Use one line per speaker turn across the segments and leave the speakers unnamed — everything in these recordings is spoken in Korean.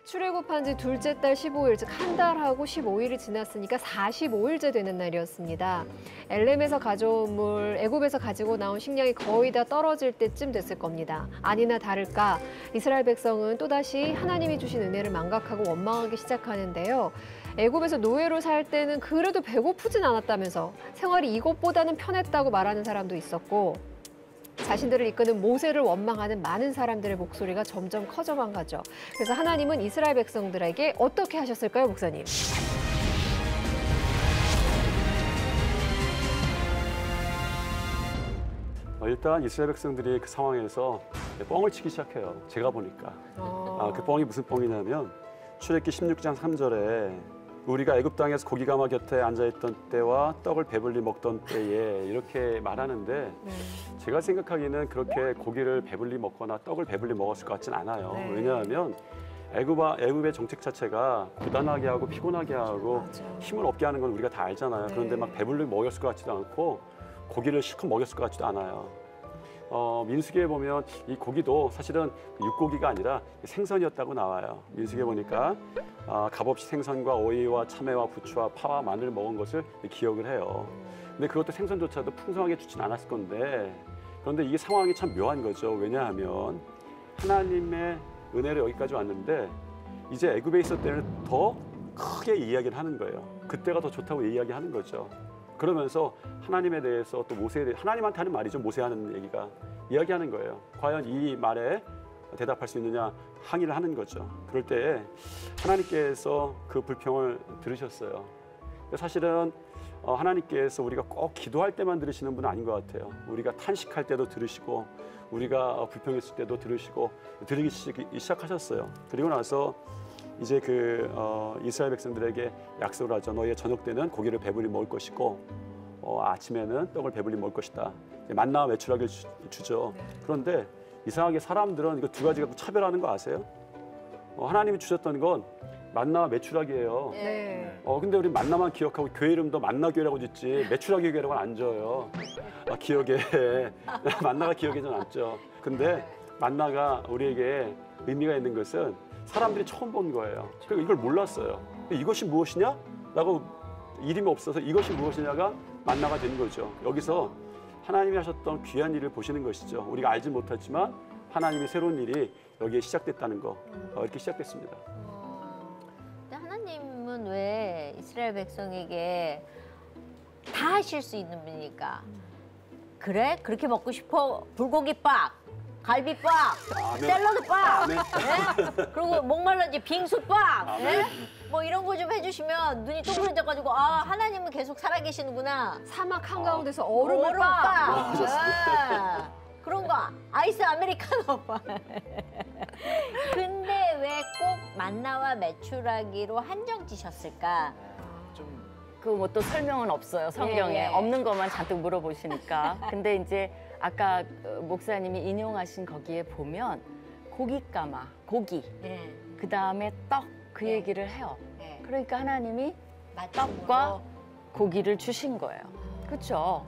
출애굽한 지 둘째 달 15일, 즉 한 달하고 15일이 지났으니까 45일째 되는 날이었습니다. 엘렘에서 가져온 물, 애굽에서 가지고 나온 식량이 거의 다 떨어질 때쯤 됐을 겁니다. 아니나 다를까 이스라엘 백성은 또다시 하나님이 주신 은혜를 망각하고 원망하기 시작하는데요. 애굽에서 노예로 살 때는 그래도 배고프진 않았다면서 생활이 이것보다는 편했다고 말하는 사람도 있었고, 자신들을 이끄는 모세를 원망하는 많은 사람들의 목소리가 점점 커져만 가죠. 그래서 하나님은 이스라엘 백성들에게 어떻게 하셨을까요, 목사님?
일단 이스라엘 백성들이 그 상황에서 뻥을 치기 시작해요. 제가 보니까. 그 뻥이 무슨 뻥이냐면 출애굽기 16장 3절에 우리가 애굽 땅에서 고기가마 곁에 앉아있던 때와 떡을 배불리 먹던 때에 이렇게 말하는데 제가 생각하기에는 그렇게 고기를 배불리 먹거나 떡을 배불리 먹었을 것 같진 않아요. 왜냐하면 애굽의 정책 자체가 고단하게 하고 피곤하게 하고 힘을 없게 하는 건 우리가 다 알잖아요. 그런데 막 배불리 먹였을 것 같지도 않고 고기를 실컷 먹였을 것 같지도 않아요. 민수기에 보면 이 고기도 사실은 육고기가 아니라 생선이었다고 나와요. 민수기에 보니까 값없이 생선과 오이와 참외와 부추와 파와 마늘을 먹은 것을 기억을 해요. 근데 그것도 생선조차도 풍성하게 주진 않았을 건데, 그런데 이게 상황이 참 묘한 거죠. 왜냐하면 하나님의 은혜로 여기까지 왔는데 이제 애굽에 있을 때는 더 크게 이야기를 하는 거예요. 그때가 더 좋다고 이야기하는 거죠. 그러면서 하나님에 대해서 또 모세에 대해 하나님한테 하는 말이죠. 모세하는 얘기가 이야기하는 거예요. 과연 이 말에 대답할 수 있느냐 항의를 하는 거죠. 그럴 때 하나님께서 그 불평을 들으셨어요. 사실은 하나님께서 우리가 꼭 기도할 때만 들으시는 분은 아닌 것 같아요. 우리가 탄식할 때도 들으시고 우리가 불평했을 때도 들으시고 들으기 시작하셨어요. 그리고 나서 이제 이스라엘 백성들에게 약속을 하죠. 너희의 저녁 때는 고기를 배불리 먹을 것이고 아침에는 떡을 배불리 먹을 것이다. 만나와 메추라기를 주죠. 그런데 이상하게 사람들은 이거 두 가지 갖고 차별하는 거 아세요? 하나님이 주셨던 건 만나와 메추라기예요. 근데 우리 만나만 기억하고 교회 이름도 만나교회라고 짓지 메추라기 교회라고는 안 줘요. 기억에 만나가 기억에 좀 남죠. 근데 만나가 우리에게 의미가 있는 것은 사람들이 처음 본 거예요. 그리고 이걸 몰랐어요. 이것이 무엇이냐? 라고 이름이 없어서 이것이 무엇이냐가 만나가 되는 거죠. 여기서 하나님이 하셨던 귀한 일을 보시는 것이죠. 우리가 알지 못하지만 하나님의 새로운 일이 여기에 시작됐다는 거. 이렇게 시작됐습니다.
근데 하나님은 왜 이스라엘 백성에게 다 하실 수 있는 분이니까 그래? 그렇게 먹고 싶어? 불고기밥! 갈비밥, 샐러드밥, 네? 그리고 목말라지 빙수밥, 네? 뭐 이런 거 좀 해주시면 눈이 동그래져가지고 하나님은 계속 살아계시는구나.
사막 한가운데서 얼음밥.
그런 거 아이스 아메리카노. 근데 왜 꼭 만나와 메추라기로 한정 지셨을까?
그 뭐 또 설명은 없어요. 성경에 없는 것만 잔뜩 물어보시니까. 근데 이제 아까 목사님이 인용하신 거기에 보면 고기까마, 고기, 그 다음에 떡 그 얘기를 해요. 그러니까 하나님이 떡과 고기를 주신 거예요. 그렇죠?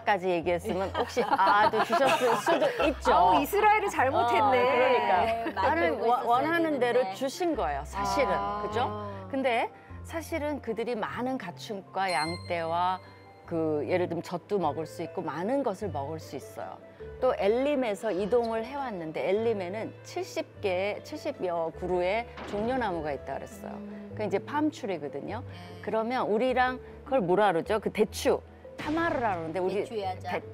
까지 얘기했으면 혹시 아도 주셨을 수도 있죠.
이스라엘이 잘못했네.
그러니까 나는 원하는 대로 주신 거예요. 사실은. 그죠? 근데 사실은 그들이 많은 가축과 양떼와 예를 들면 젖도 먹을 수 있고 많은 것을 먹을 수 있어요. 또 엘림에서 이동을 해왔는데 엘림에는 70여 그루의 종려나무가 있다 그랬어요. 그 이제 팜추리거든요. 그러면 우리랑 그걸 뭐라 그러죠? 그 대추, 타마르라 그러는데 우리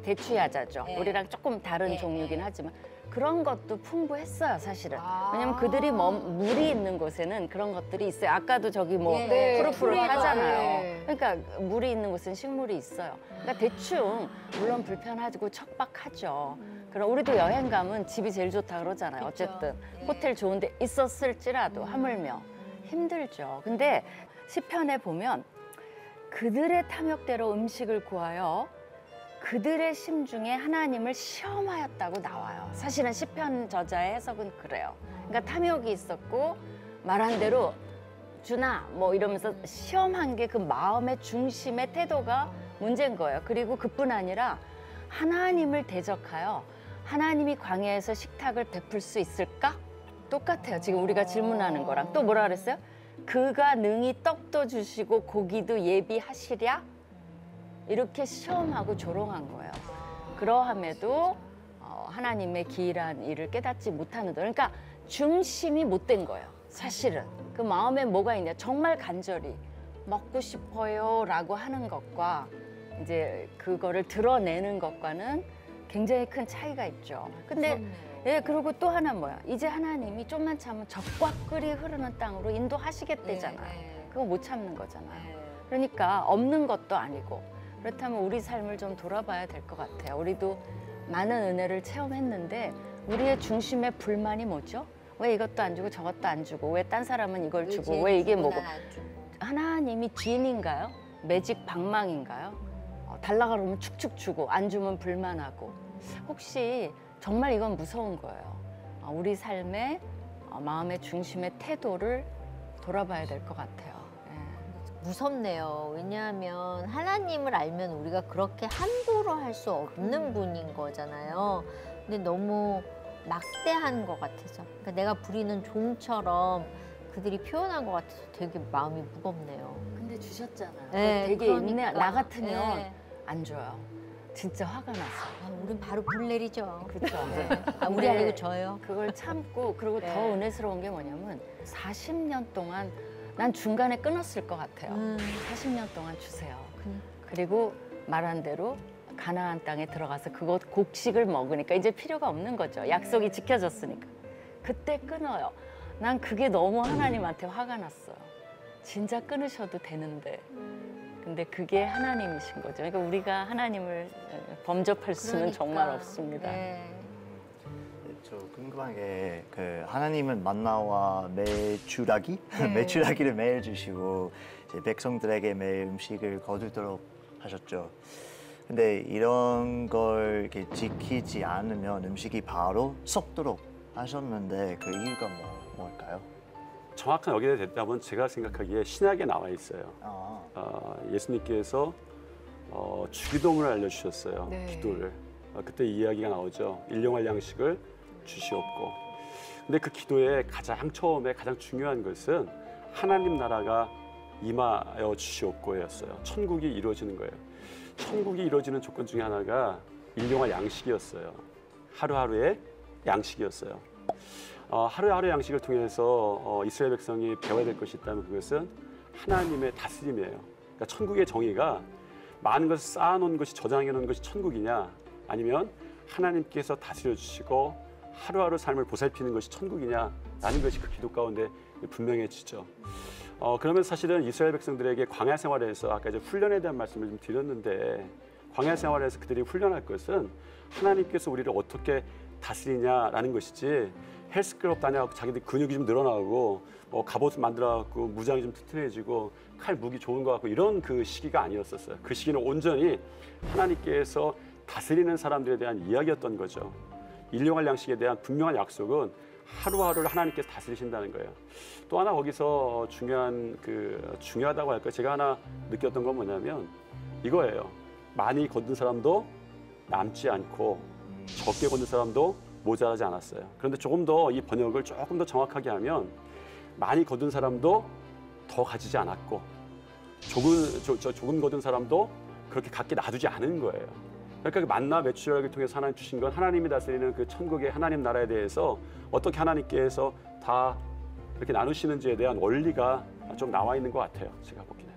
대추야자죠. 우리랑 조금 다른 종류긴 하지만 그런 것도 풍부했어요, 사실은. 왜냐면 그들이 물이 있는 곳에는 그런 것들이 있어요. 아까도 저기 푸릇푸릇 하잖아요. 그러니까 물이 있는 곳은 식물이 있어요. 그러니까 대충 물론 불편하고 척박하죠. 그럼 우리도 여행 가면 집이 제일 좋다 그러잖아요. 어쨌든 호텔 좋은 데 있었을지라도 하물며 힘들죠. 근데 시편에 보면 그들의 탐욕대로 음식을 구하여 그들의 심중에 하나님을 시험하였다고 나와요. 사실은 시편 저자의 해석은 그래요. 그러니까 탐욕이 있었고 말한 대로 주나 뭐 이러면서 시험한 게 그 마음의 중심의 태도가 문제인 거예요. 그리고 그뿐 아니라 하나님을 대적하여 하나님이 광야에서 식탁을 베풀 수 있을까? 똑같아요. 지금 우리가 질문하는 거랑 또 뭐라 그랬어요? 그가 능히 떡도 주시고 고기도 예비하시랴? 이렇게 시험하고 조롱한 거예요. 그러함에도 하나님의 기이한 일을 깨닫지 못하는 것. 그러니까 중심이 못된 거예요. 사실은. 그 마음에 뭐가 있냐. 정말 간절히 먹고 싶어요 라고 하는 것과 이제 그거를 드러내는 것과는 굉장히 큰 차이가 있죠. 근데 예, 그리고 또 하나 뭐야. 이제 하나님이 좀만 참으면 적과 꿀이 흐르는 땅으로 인도하시겠대잖아요. 그거 못 참는 거잖아요. 그러니까 없는 것도 아니고 그렇다면 우리 삶을 좀 돌아봐야 될 것 같아요. 우리도 많은 은혜를 체험했는데 우리의 중심의 불만이 뭐죠? 왜 이것도 안 주고 저것도 안 주고 왜 딴 사람은 이걸 주고 왜 이게 뭐고 하나님이 주인인가요? 매직 방망인가요? 달라가 그러면 축축 주고 안 주면 불만하고 혹시 정말 이건 무서운 거예요. 우리 삶의 마음의 중심의 태도를 돌아봐야 될 것 같아요.
무섭네요. 왜냐하면 하나님을 알면 우리가 그렇게 함부로 할 수 없는 분인 거잖아요. 근데 너무 막대한 것 같아서. 그러니까 내가 부리는 종처럼 그들이 표현한 것 같아서 되게 마음이 무겁네요.
근데 주셨잖아요.
네,
되게
그러니까.
있네. 나 같으면
네.
안 줘요. 진짜 화가 났어요.
우린 바로 불 내리죠.
그렇죠.
우리 아니고 저요.
그걸 참고 그리고
네.
더 은혜스러운 게 뭐냐면 40년 동안 난 중간에 끊었을 것 같아요. 40년 동안 주세요. 그리고 말한 대로 가나안 땅에 들어가서 그곳 곡식을 먹으니까 이제 필요가 없는 거죠. 약속이 지켜졌으니까. 그때 끊어요. 난 그게 너무 하나님한테 화가 났어요. 진짜 끊으셔도 되는데. 근데 그게 하나님이신 거죠. 그러니까 우리가 하나님을 범접할 수는 정말 없습니다.
네.
저 궁금한 게 그 하나님은 만나와 메추라기 메추라기를 매일 주시고 이제 백성들에게 매일 음식을 거두도록 하셨죠. 근데 이런 걸 이렇게 지키지 않으면 음식이 바로 썩도록 하셨는데 그 이유가 뭘까요?
정확한 여기에 대답은 제가 생각하기에 신약에 나와 있어요. 예수님께서 주기도문을 알려주셨어요.
네.
기도를. 그때 이야기가 나오죠. 일용할 양식을 주시옵고. 근데 그 기도의 가장 처음에 가장 중요한 것은 하나님 나라가 임하여 주시옵고였어요. 천국이 이루어지는 거예요. 천국이 이루어지는 조건 중에 하나가 일용할 양식이었어요. 하루하루의 양식이었어요. 하루하루 양식을 통해서 이스라엘 백성이 배워야 될 것이 있다면 그것은 하나님의 다스림이에요. 그러니까 천국의 정의가 많은 것을 쌓아놓은 것이 저장해 놓은 것이 천국이냐 아니면 하나님께서 다스려 주시고 하루하루 삶을 보살피는 것이 천국이냐라는 것이 그 기도 가운데 분명해지죠. 그러면 사실은 이스라엘 백성들에게 광야 생활에서 아까 이제 훈련에 대한 말씀을 좀 드렸는데 광야 생활에서 그들이 훈련할 것은 하나님께서 우리를 어떻게 다스리냐라는 것이지 헬스클럽 다녀갖고 자기들 근육이 좀 늘어나고 갑옷 만들어갖고 무장이 좀 튼튼해지고 칼 무기 좋은 거 같고 이런 그 시기가 아니었었어요. 그 시기는 온전히 하나님께서 다스리는 사람들에 대한 이야기였던 거죠. 일용할 양식에 대한 분명한 약속은 하루하루를 하나님께서 다스리신다는 거예요. 또 하나 거기서 중요하다고 할까요? 제가 하나 느꼈던 건 뭐냐면 이거예요. 많이 거둔 사람도 남지 않고 적게 거둔 사람도 모자라지 않았어요. 그런데 조금 더 이 번역을 조금 더 정확하게 하면 많이 거둔 사람도 더 가지지 않았고 조금 거둔 사람도 그렇게 갖게 놔두지 않은 거예요. 그러니까 그 만나 메추라기를 통해서 하나님 주신 건 하나님이 다스리는 그 천국의 하나님 나라에 대해서 어떻게 하나님께서 다 이렇게 나누시는지에 대한 원리가 좀 나와 있는 것 같아요. 제가 보기에는.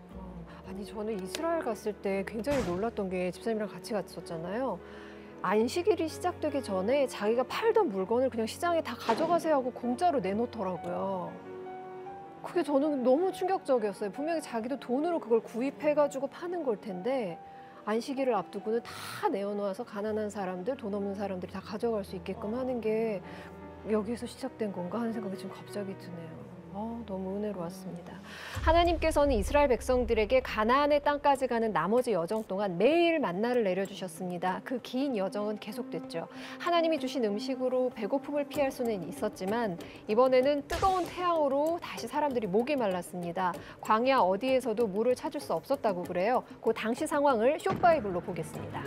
아니 저는 이스라엘 갔을 때 굉장히 놀랐던 게 집사님이랑 같이 갔었잖아요. 안식일이 시작되기 전에 자기가 팔던 물건을 그냥 시장에 다 가져가세요 하고 공짜로 내놓더라고요. 그게 저는 너무 충격적이었어요. 분명히 자기도 돈으로 그걸 구입해가지고 파는 걸 텐데 안식일을 앞두고는 다 내어놓아서 가난한 사람들, 돈 없는 사람들이 다 가져갈 수 있게끔 하는 게 여기에서 시작된 건가 하는 생각이 지금 갑자기 드네요. 너무 은혜로웠습니다. 하나님께서는 이스라엘 백성들에게 가나안의 땅까지 가는 나머지 여정 동안 매일 만나를 내려주셨습니다. 그 긴 여정은 계속됐죠. 하나님이 주신 음식으로 배고픔을 피할 수는 있었지만 이번에는 뜨거운 태양으로 다시 사람들이 목이 말랐습니다. 광야 어디에서도 물을 찾을 수 없었다고 그래요. 그 당시 상황을 숏바이블로 보겠습니다.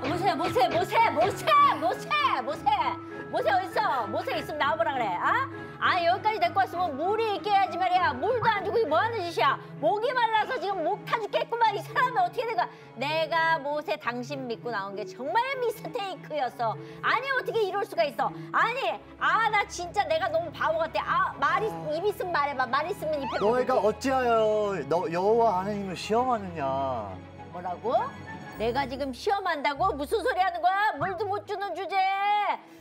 모세 어딨어? 모세 있으면 나와보라 그래. 아 여기까지 데리고 왔으면 물이 있게 해야지 말이야. 물도 안 주고 뭐 하는 짓이야? 목이 말라서 지금 목 타 죽겠구만. 이 사람이 어떻게 된 거야? 내가 모세 당신 믿고 나온 게 정말 미스테이크였어. 아니 어떻게 이럴 수가 있어? 아니 나 진짜 내가 너무 바보 같아. 말이 입 있으면 말해봐. 말 있으면 입에
너희가 어찌하여 여호와 하나님을 시험하느냐.
뭐라고? 내가 지금 시험한다고? 무슨 소리 하는 거야? 물도 못 주는 주제에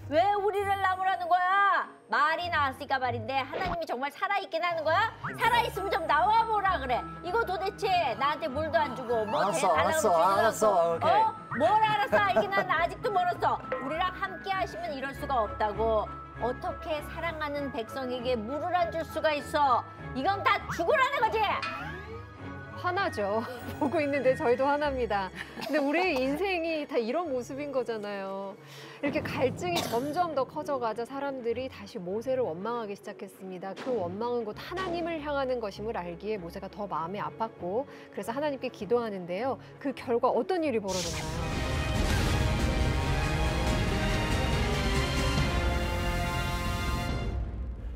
왜 우리를 나무라는 거야? 말이 나왔으니까 말인데 하나님이 정말 살아있긴 하는 거야? 살아있으면 좀 나와보라 그래. 이거 도대체 나한테 물도 안 주고 뭐
알았어, 오케이.
뭘 알았어? 알긴 한 아직도 멀었어. 우리랑 함께 하시면 이럴 수가 없다고. 어떻게 사랑하는 백성에게 물을 안 줄 수가 있어? 이건 다 죽으라는 거지?
화나죠. 보고 있는데 저희도 화납니다. 근데 우리의 인생이 다 이런 모습인 거잖아요. 이렇게 갈증이 점점 더 커져가자 사람들이 다시 모세를 원망하기 시작했습니다. 그 원망은 곧 하나님을 향하는 것임을 알기에 모세가 더 마음이 아팠고 그래서 하나님께 기도하는데요. 그 결과 어떤 일이 벌어졌나요?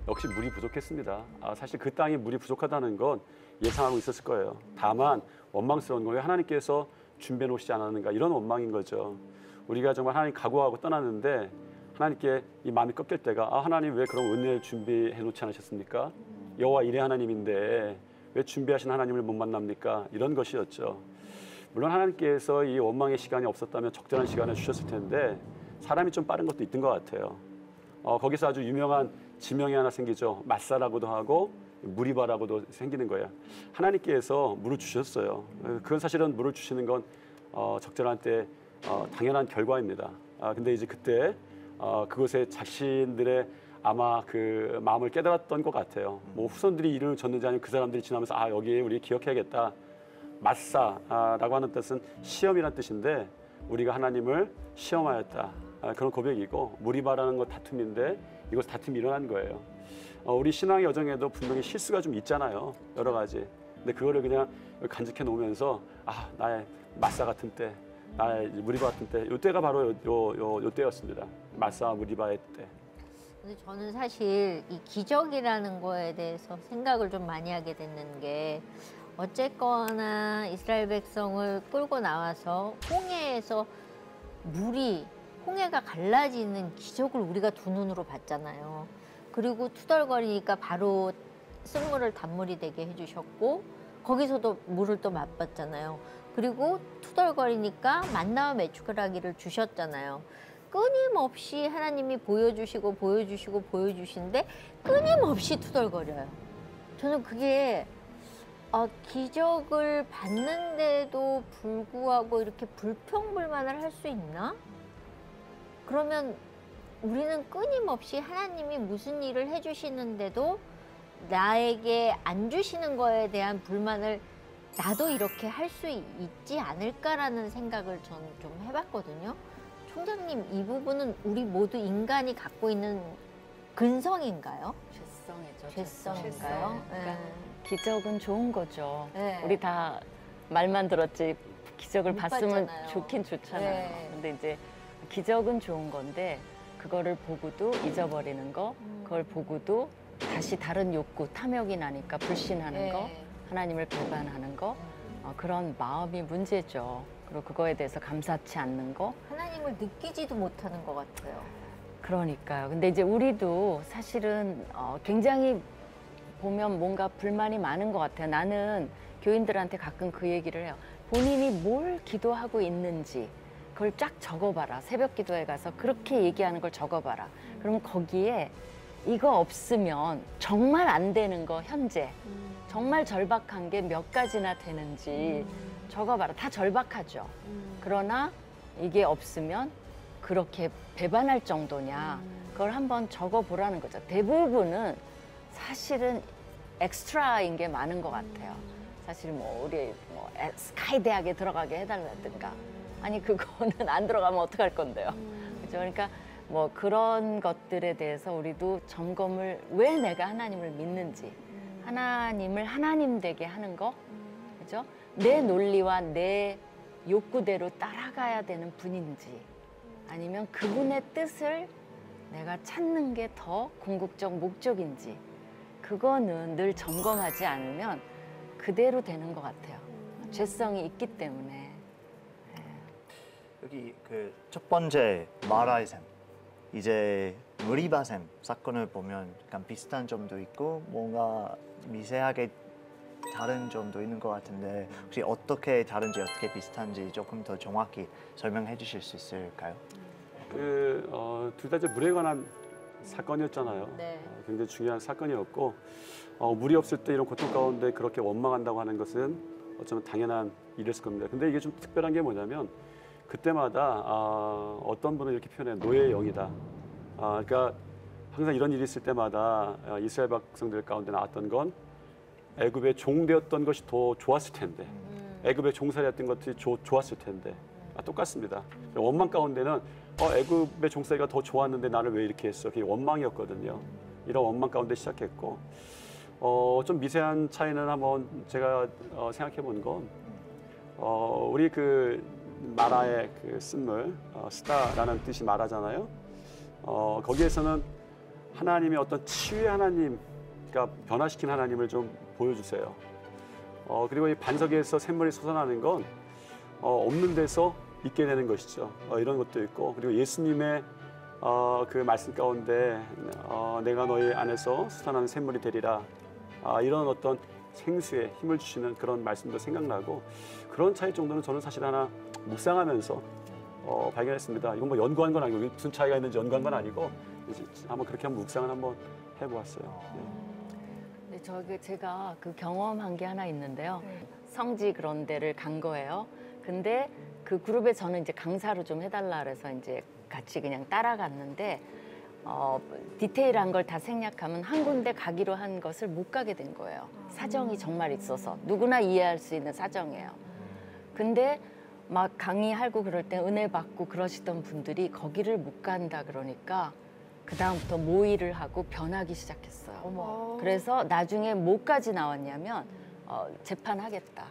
역시 물이 부족했습니다. 사실 그 땅이 물이 부족하다는 건 예상하고 있었을 거예요. 다만 원망스러운 건 왜 하나님께서 준비해 놓으시지 않았는가 이런 원망인 거죠. 우리가 정말 하나님 각오하고 떠났는데 하나님께 이 마음이 꺾일 때가 하나님 왜 그런 은혜를 준비해 놓지 않으셨습니까? 여호와 일의 하나님인데 왜 준비하신 하나님을 못 만납니까? 이런 것이었죠. 물론 하나님께서 이 원망의 시간이 없었다면 적절한 시간을 주셨을 텐데 사람이 좀 빠른 것도 있던 것 같아요. 거기서 아주 유명한 지명이 하나 생기죠. 마사라고도 하고 무리바라고도 생기는 거예요. 하나님께서 물을 주셨어요. 그건 사실은 물을 주시는 건 적절한 때 당연한 결과입니다. 근데 이제 그때 그것에 자신들의 아마 그 마음을 깨달았던 것 같아요. 뭐 후손들이 이름을 줬는지 아니면 그 사람들이 지나면서 여기에 우리 기억해야겠다. 마사라고 하는 뜻은 시험이라는 뜻인데 우리가 하나님을 시험하였다. 그런 고백이고 무리바라는 건 다툼인데 이곳 다툼이 일어난 거예요. 우리 신앙의 여정에도 분명히 실수가 좀 있잖아요. 여러 가지. 근데 그거를 그냥 간직해 놓으면서 나의 마사 같은 때, 나의 무리바 같은 때, 이때가 바로 요 때였습니다. 마사 무리바의 때.
근데 저는 사실 이 기적이라는 거에 대해서 생각을 좀 많이 하게 됐는 게 어쨌거나 이스라엘 백성을 끌고 나와서 홍해에서 홍해가 갈라지는 기적을 우리가 두 눈으로 봤잖아요. 그리고 투덜거리니까 바로 쓴물을 단물이 되게 해주셨고 거기서도 물을 또 맛봤잖아요. 그리고 투덜거리니까 만나와 메추라기를 주셨잖아요. 끊임없이 하나님이 보여주시고 보여주시는데 끊임없이 투덜거려요. 저는 그게 기적을 받는데도 불구하고 이렇게 불평불만을 할 수 있나? 그러면 우리는 끊임없이 하나님이 무슨 일을 해주시는데도 나에게 안 주시는 거에 대한 불만을 나도 이렇게 할 수 있지 않을까라는 생각을 저는 좀 해봤거든요. 총장님, 이 부분은 우리 모두 인간이 갖고 있는 근성인가요? 죄성인가요?
그러니까 기적은 좋은 거죠.
네.
우리 다 말만 들었지 기적을
못
봤으면
봤잖아요.
좋긴 좋잖아요.
네.
근데 이제 기적은 좋은 건데 그거를 보고도 잊어버리는 거, 그걸 보고도 다시 다른 욕구, 탐욕이 나니까 불신하는 거, 하나님을 배반하는 거, 그런 마음이 문제죠. 그리고 그거에 대해서 감사치 않는 거.
하나님을 느끼지도 못하는 것 같아요.
그러니까요. 근데 이제 우리도 사실은 굉장히 보면 뭔가 불만이 많은 것 같아요. 나는 교인들한테 가끔 그 얘기를 해요. 본인이 뭘 기도하고 있는지 그걸 쫙 적어봐라. 새벽 기도에 가서 그렇게 얘기하는 걸 적어봐라. 그럼 거기에 이거 없으면 정말 안 되는 거 현재 정말 절박한 게 몇 가지나 되는지 적어봐라. 다 절박하죠. 그러나 이게 없으면 그렇게 배반할 정도냐 그걸 한번 적어보라는 거죠. 대부분은 사실은 엑스트라인 게 많은 것 같아요. 사실 뭐 우리 스카이 대학에 들어가게 해달라든가 아니 그거는 안 들어가면 어떡할 건데요. 그렇죠? 그러니까 뭐 그런 것들에 대해서 우리도 점검을 왜 내가 하나님을 믿는지 하나님을 하나님 되게 하는 거 그죠? 내 논리와 내 욕구대로 따라가야 되는 분인지 아니면 그분의 뜻을 내가 찾는 게 더 궁극적 목적인지 그거는 늘 점검하지 않으면 그대로 되는 것 같아요. 죄성이 있기 때문에.
여기 그 첫 번째 마라의 샘, 이제 무리바 샘 사건을 보면 약간 비슷한 점도 있고 뭔가 미세하게 다른 점도 있는 것 같은데 혹시 어떻게 다른지 어떻게 비슷한지 조금 더 정확히 설명해 주실 수 있을까요?
둘 다 이제 물에 관한 사건이었잖아요.
네.
굉장히 중요한 사건이었고 물이 없을 때 이런 고통 가운데 그렇게 원망한다고 하는 것은 어쩌면 당연한 일이었을 겁니다. 근데 이게 좀 특별한 게 뭐냐면 그때마다 어떤 분은 이렇게 표현해요. 노예의 영이다. 그러니까 항상 이런 일이 있을 때마다 이스라엘 백성들 가운데 나왔던 건 애굽의 종되었던 것이 더 좋았을 텐데 애굽의 종살이였던 것이 좋았을 텐데 똑같습니다. 원망 가운데는 애굽의 종살이가 더 좋았는데 나를 왜 이렇게 했어? 그게 원망이었거든요. 이런 원망 가운데 시작했고 좀 미세한 차이는 한번 제가 생각해 본 건 우리 그 마라의 그 쓴물 스다라는 뜻이 마라잖아요. 거기에서는 하나님의 어떤 치유의 하나님, 그러니까 변화시킨 하나님을 좀 보여주세요. 그리고 이 반석에서 샘물이 솟아나는 건 없는 데서 있게 되는 것이죠. 이런 것도 있고 그리고 예수님의 그 말씀 가운데 내가 너희 안에서 솟아나는 샘물이 되리라. 이런 어떤 생수에 힘을 주시는 그런 말씀도 생각나고 그런 차이 정도는 저는 사실 하나 묵상하면서 발견했습니다. 이건 뭐 연구한 건 아니고 무슨 차이가 있는지 연구한 건 아니고 한번 그렇게 한번 묵상을 한번 해보았어요. 네.
네, 제가 그 경험한 게 하나 있는데요. 성지 그런 데를 간 거예요. 근데 그 그룹에 저는 이제 강사로 좀 해달라 그래서 이제 같이 그냥 따라갔는데 디테일한 걸 다 생략하면 한 군데 가기로 한 것을 못 가게 된 거예요. 사정이 정말 있어서 누구나 이해할 수 있는 사정이에요. 근데 막 강의하고 그럴 때 은혜 받고 그러시던 분들이 거기를 못 간다 그러니까 그 다음부터 모의를 하고 변하기 시작했어요.
어머.
그래서 나중에 뭐까지 나왔냐면 재판하겠다.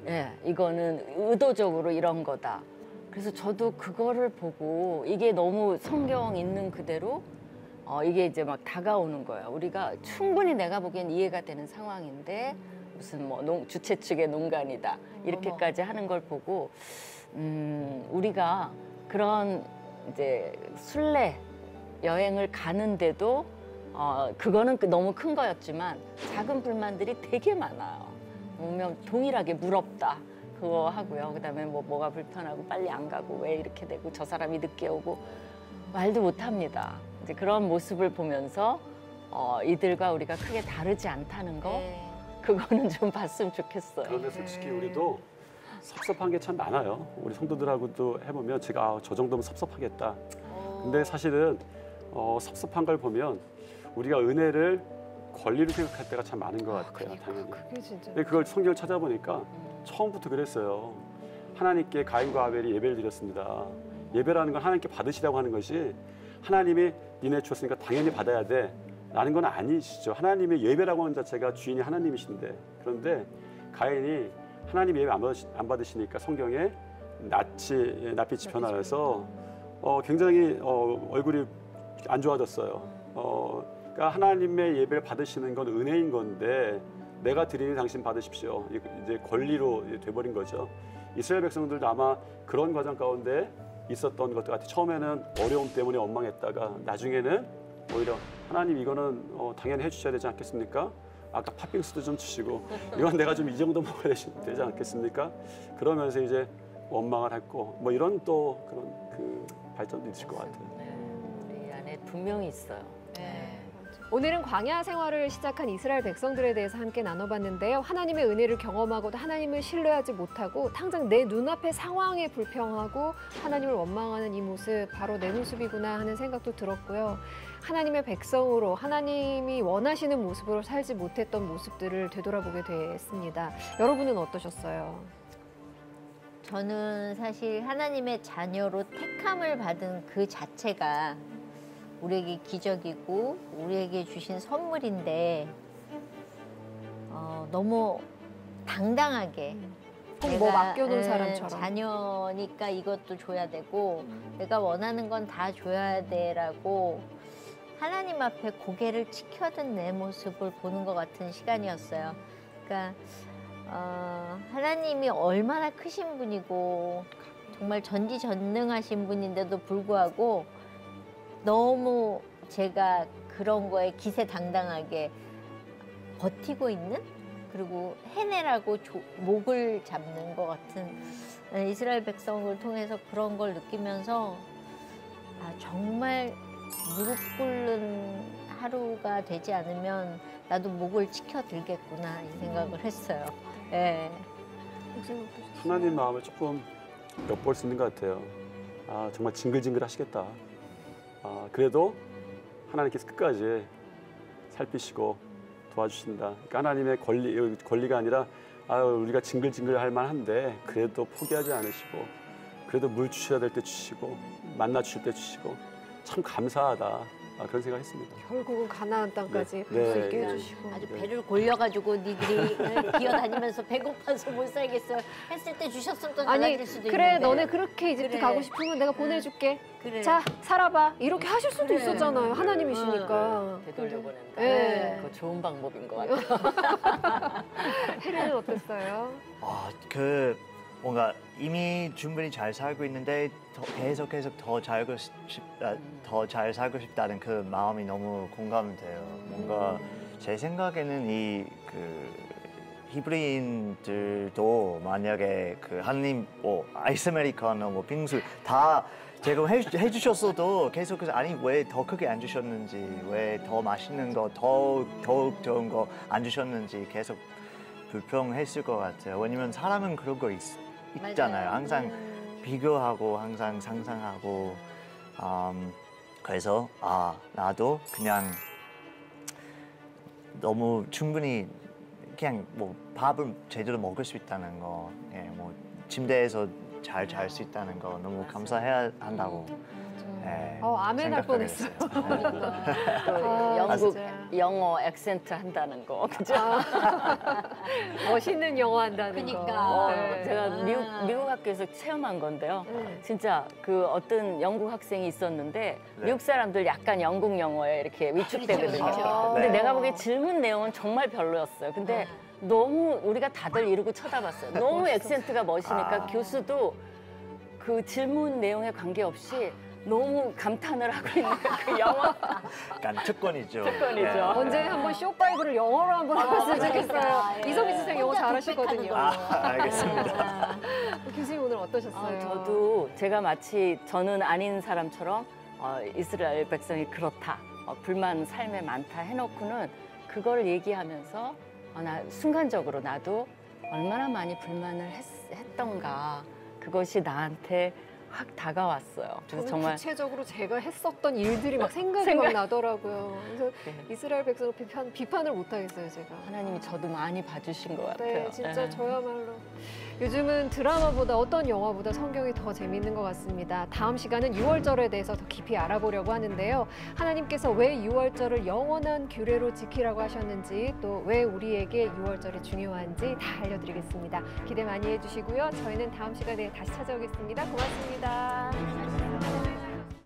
예, 이거는 의도적으로 이런 거다. 그래서 저도 그거를 보고 이게 너무 성경 있는 그대로 이게 이제 막 다가오는 거예요. 우리가 충분히 내가 보기엔 이해가 되는 상황인데 무슨 뭐 주최 측의 농간이다 이렇게까지 하는 걸 보고 우리가 그런 이제 순례 여행을 가는데도 그거는 너무 큰 거였지만 작은 불만들이 되게 많아요. 보면 동일하게 물 없다 그거 하고요. 그다음에 뭐가 불편하고 빨리 안 가고 왜 이렇게 되고 저 사람이 늦게 오고 말도 못 합니다. 이제 그런 모습을 보면서 이들과 우리가 크게 다르지 않다는 거 그거는 좀 봤으면 좋겠어요.
그런데 솔직히 우리도 섭섭한 게 참 많아요. 우리 성도들하고도 해보면 제가 저 정도면 섭섭하겠다. 근데 사실은 섭섭한 걸 보면 우리가 은혜를 권리로 생각할 때가 참 많은 것 같아요. 당연히.
그게 진짜.
근데 그걸 성경을 찾아보니까 처음부터 그랬어요. 하나님께 가인과 아벨이 예배를 드렸습니다. 예배라는 건 하나님께 받으시라고 하는 것이 하나님이 니네 주었으니까 당연히 받아야 돼 라는 건 아니시죠. 하나님의 예배라고 하는 자체가 주인이 하나님이신데 그런데 가인이 하나님 예배 안 받으시니까 성경에 낯빛이 변화해서 굉장히 얼굴이 안 좋아졌어요. 그러니까 하나님의 예배를 받으시는 건 은혜인 건데 내가 드리니 당신 받으십시오. 이제 권리로 돼버린 거죠. 이스라엘 백성들도 아마 그런 과정 가운데 있었던 것들 같아요. 처음에는 어려움 때문에 원망했다가 나중에는 오히려 하나님 이거는 당연히 해주셔야 되지 않겠습니까? 아까 팥빙수도 좀 주시고 이건 내가 좀 이 정도 먹어야 되지 않겠습니까? 그러면서 이제 원망을 했고 뭐 이런 또 그런 그 발전도 있을 것 같아요.
우리 안에 분명히 있어요.
오늘은 광야 생활을 시작한 이스라엘 백성들에 대해서 함께 나눠봤는데요. 하나님의 은혜를 경험하고도 하나님을 신뢰하지 못하고 당장 내 눈앞의 상황에 불평하고 하나님을 원망하는 이 모습 바로 내 모습이구나 하는 생각도 들었고요. 하나님의 백성으로 하나님이 원하시는 모습으로 살지 못했던 모습들을 되돌아보게 됐습니다. 여러분은 어떠셨어요?
저는 사실 하나님의 자녀로 택함을 받은 그 자체가 우리에게 기적이고 우리에게 주신 선물인데 너무 당당하게
꼭 뭐 맡겨놓은
예,
사람처럼.
자녀니까 이것도 줘야 되고 내가 원하는 건 다 줘야 돼라고 하나님 앞에 고개를 치켜든 내 모습을 보는 것 같은 시간이었어요. 그러니까 하나님이 얼마나 크신 분이고 정말 전지전능하신 분인데도 불구하고 너무 제가 그런 거에 기세당당하게 버티고 있는, 그리고 해내라고 목을 잡는 것 같은 이스라엘 백성을 통해서 그런 걸 느끼면서 정말 무릎 꿇는 하루가 되지 않으면 나도 목을 치켜들겠구나 이 생각을 했어요. 예.
하나님 마음을 조금 엿볼 수 있는 것 같아요. 정말 징글징글 하시겠다. 그래도 하나님께서 끝까지 살피시고 도와주신다. 그러니까 하나님의 권리가 아니라 우리가 징글징글 할 만한데 그래도 포기하지 않으시고 그래도 물 주셔야 될 때 주시고 만나 주실 때 주시고 참 감사하다. 그런 생각했습니다.
결국은 가나안 땅까지 갈 수
네.
있게
네.
해주시고.
아주 배를 골려가지고 니들이 기어다니면서 배고파서 못 살겠어 했을 때 주셨으면 또
아니
달라질 수도
그래
있는데.
너네 그렇게 이집트
그래.
가고 싶으면 내가 보내줄게.
그래.
자 살아봐. 이렇게 하실 수도
그래.
있었잖아요. 하나님이시니까.
되돌려보낸다.
네.
그거 좋은 방법인 것 같아요.
해리는 어땠어요?
뭔가 이미 충분히 잘 살고 있는데 계속 더 잘 살고 싶다는 그 마음이 너무 공감이 돼요. 뭔가 제 생각에는 이 히브리인들도 만약에 하나님 아이스 아메리카노 빙수 다 제가 해주셨어도 계속해서 아니 왜 더 크게 안 주셨는지, 왜 더 맛있는 거 더욱 좋은 거 안 주셨는지 계속 불평했을 것 같아요. 왜냐면 사람은 그런 거 있잖아요.
맞아요.
항상 비교하고 항상 상상하고 그래서 나도 그냥 너무 충분히 그냥 밥을 제대로 먹을 수 있다는 거, 침대에서 잘 잘 수 있다는 거 너무 감사해야 한다고.
아멘 할 뻔했어요.
영국
진짜.
영어 액센트 한다는 거, 그죠?
멋있는 영어 한다는
그러니까.
거. 네.
제가 미국 학교에서 체험한 건데요. 진짜 어떤 영국 학생이 있었는데 미국 사람들 약간 영국 영어에 이렇게 위축되거든요.
그렇죠.
근데
네.
내가 보기에 질문 내용은 정말 별로였어요. 근데 너무 우리가 다들 이러고 쳐다봤어요. 너무 액센트가 멋있으니까 교수도 그 질문 내용에 관계없이 너무 감탄을 하고 있는 그 영어
약간 특권이죠.
특권이죠.
언제 한번 쇼파이브를 영어로 한번 해봤으면 좋겠어요.
그러니까,
이성민 선생 영어
혼자
잘하시거든요.
독백하는 걸로.
알겠습니다.
교수님 오늘 어떠셨어요?
저도 제가 마치 저는 아닌 사람처럼 이스라엘 백성이 그렇다, 불만 삶에 많다 해놓고는 그걸 얘기하면서 나 순간적으로 나도 얼마나 많이 불만을 했던가 그것이 나한테 확 다가왔어요. 그래서
저는
정말
구체적으로 제가 했었던 일들이 막 생각이 막 나더라고요. 그래서
네.
이스라엘 백성을 비판을 못 하겠어요, 제가.
하나님이 저도 많이 봐주신 것 같아요.
네, 진짜
네.
저야말로. 요즘은 드라마보다 어떤 영화보다 성경이 더 재미있는 것 같습니다. 다음 시간은 6월절에 대해서 더 깊이 알아보려고 하는데요. 하나님께서 왜 6월절을 영원한 규례로 지키라고 하셨는지, 또 왜 우리에게 6월절이 중요한지 다 알려드리겠습니다. 기대 많이 해주시고요. 저희는 다음 시간에 다시 찾아오겠습니다. 고맙습니다.